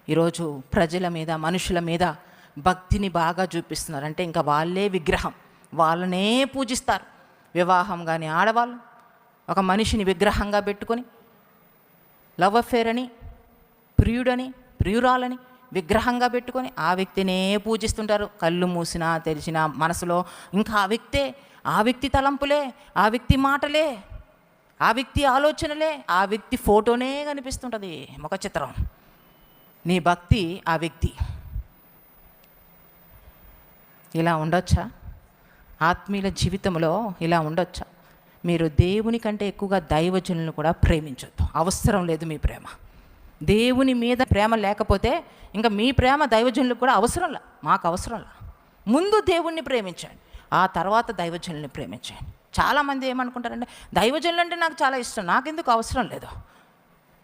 ఈరోజు ప్రజల మీద, మనుషుల మీద భక్తిని బాగా చూపిస్తున్నారు. అంటే ఇంకా వాళ్ళే విగ్రహం, వాళ్ళనే పూజిస్తారు. వివాహం కానీ ఆడవాళ్ళు ఒక మనిషిని విగ్రహంగా పెట్టుకొని లవ్ అఫేర్ అని, ప్రియుడని, ప్రియురాలని విగ్రహంగా పెట్టుకొని ఆ వ్యక్తినే పూజిస్తుంటారు. కళ్ళు మూసినా తెరిచినా మనసులో ఇంకా ఆ వ్యక్తి తలంపులే, ఆ వ్యక్తి మాటలే, ఆ వ్యక్తి ఆలోచనలే, ఆ వ్యక్తి ఫోటోనే కనిపిస్తుంటుంది ముఖ చిత్రం. నీ భక్తి ఆ వ్యక్తి. ఇలా ఉండొచ్చా? ఆత్మీయుల జీవితంలో ఇలా ఉండొచ్చా? మీరు దేవుని కంటే ఎక్కువగా దైవజనులను కూడా ప్రేమించొద్దు. అవసరం లేదు మీ ప్రేమ. దేవుని మీద ప్రేమ లేకపోతే ఇంకా మీ ప్రేమ దైవజనులకు కూడా అవసరంలా, మాకు అవసరంలా. ముందు దేవుణ్ణి ప్రేమించండి, ఆ తర్వాత దైవజనుల్ని ప్రేమించండి. చాలామంది ఏమనుకుంటారంటే దైవజనులు అంటే నాకు చాలా ఇష్టం, నాకెందుకు అవసరం లేదు.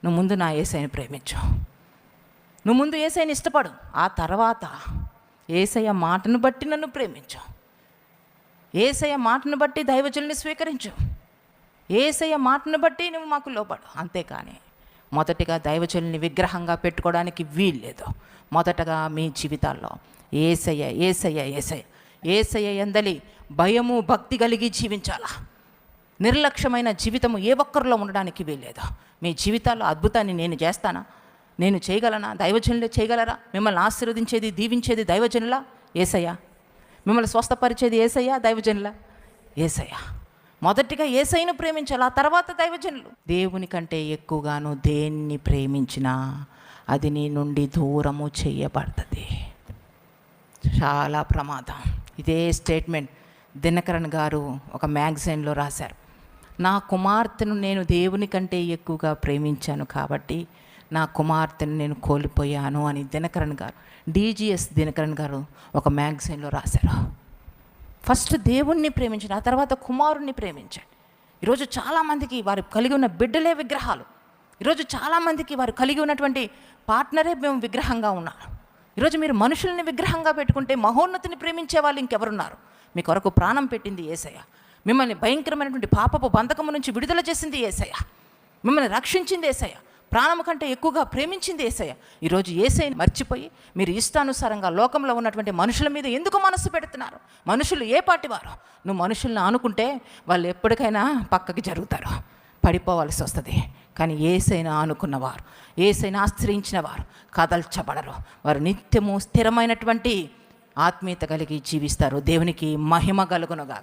నువ్వు ముందు నా యేసయ్యని ప్రేమించు, నువ్వు ముందు యేసయ్యని ఇష్టపడు, ఆ తర్వాత యేసయ్య మాటను బట్టి నన్ను ప్రేమించు, యేసయ్య మాటను బట్టి దైవజనుల్ని స్వీకరించు, యేసయ్య మాటను బట్టి నువ్వు మాకు లోబడు. అంతేకాని మొదటిగా దైవజనుల్ని విగ్రహంగా పెట్టుకోవడానికి వీల్లేదు. మొదటగా మీ జీవితాల్లో యేసయ్య యేసయ్య యేసయ్య యేసయ్య యందలి భయము భక్తి కలిగి జీవించాలా. నిర్లక్ష్యమైన జీవితము ఏ ఒక్కరిలో ఉండడానికి వీల్లేదు. మీ జీవితాల్లో అద్భుతాన్ని నేను చేస్తానా, నేను చేయగలనా? దైవజనులే చేయగలరా? మిమ్మల్ని ఆశీర్వదించేది, దీవించేది దైవజనులా, యేసయ్య? మిమ్మల్ని స్వస్థపరిచేది యేసయ్య, దైవజనులా? యేసయ్య. మొదటిగా యేసయ్యను ప్రేమించాలి, ఆ తర్వాత దైవజనులు. దేవుని కంటే ఎక్కువగాను దేన్ని ప్రేమించినా అది నీ నుండి దూరము చేయబడుతుంది. చాలా ప్రమాదం. ఇదే స్టేట్మెంట్ దినకరన్ గారు ఒక మ్యాగజైన్లో రాశారు. నా కుమార్తెను నేను దేవుని కంటే ఎక్కువగా ప్రేమించాను కాబట్టి నా కుమార్తెను నేను కోల్పోయాను అని దినకరన్ గారు, DGS దినకరన్ గారు ఒక మ్యాగజైన్లో రాశారు. ఫస్ట్ దేవుణ్ణి ప్రేమించండి, ఆ తర్వాత కుమారుణ్ణి ప్రేమించండి. ఈరోజు చాలామందికి వారు కలిగి ఉన్న బిడ్డలే విగ్రహాలు. ఈరోజు చాలామందికి వారు కలిగి ఉన్నటువంటి పార్ట్నరే మేము విగ్రహంగా ఉన్నారు. ఈరోజు మీరు మనుషుల్ని విగ్రహంగా పెట్టుకుంటే మహోన్నతిని ప్రేమించే వాళ్ళు ఇంకెవరున్నారు? మీ కొరకు ప్రాణం పెట్టింది యేసయ్య. మిమ్మల్ని భయంకరమైనటువంటి పాపపు బంధకము నుంచి విడుదల చేసింది యేసయ్య. మిమ్మల్ని రక్షించింది యేసయ్య. ప్రాణము కంటే ఎక్కువగా ప్రేమించింది యేసయ్య. ఈరోజు యేసయ్యని మర్చిపోయి మీరు ఇష్టానుసారంగా లోకంలో ఉన్నటువంటి మనుషుల మీద ఎందుకు మనసు పెడుతున్నారు? మనుషులు ఏ పాటి వారు? నువ్వు మనుషుల్ని ఆనుకుంటే వాళ్ళు ఎప్పటికైనా పక్కకి జరుగుతారు, పడిపోవాల్సి వస్తుంది. కానీ యేసయ్యను ఆనుకున్నవారు, యేసయ్యను ఆశ్రయించిన వారు కదల్చబడరు. వారు నిత్యము స్థిరమైనటువంటి ఆత్మీయత కలిగి జీవిస్తారు. దేవునికి మహిమ కలుగునుగా.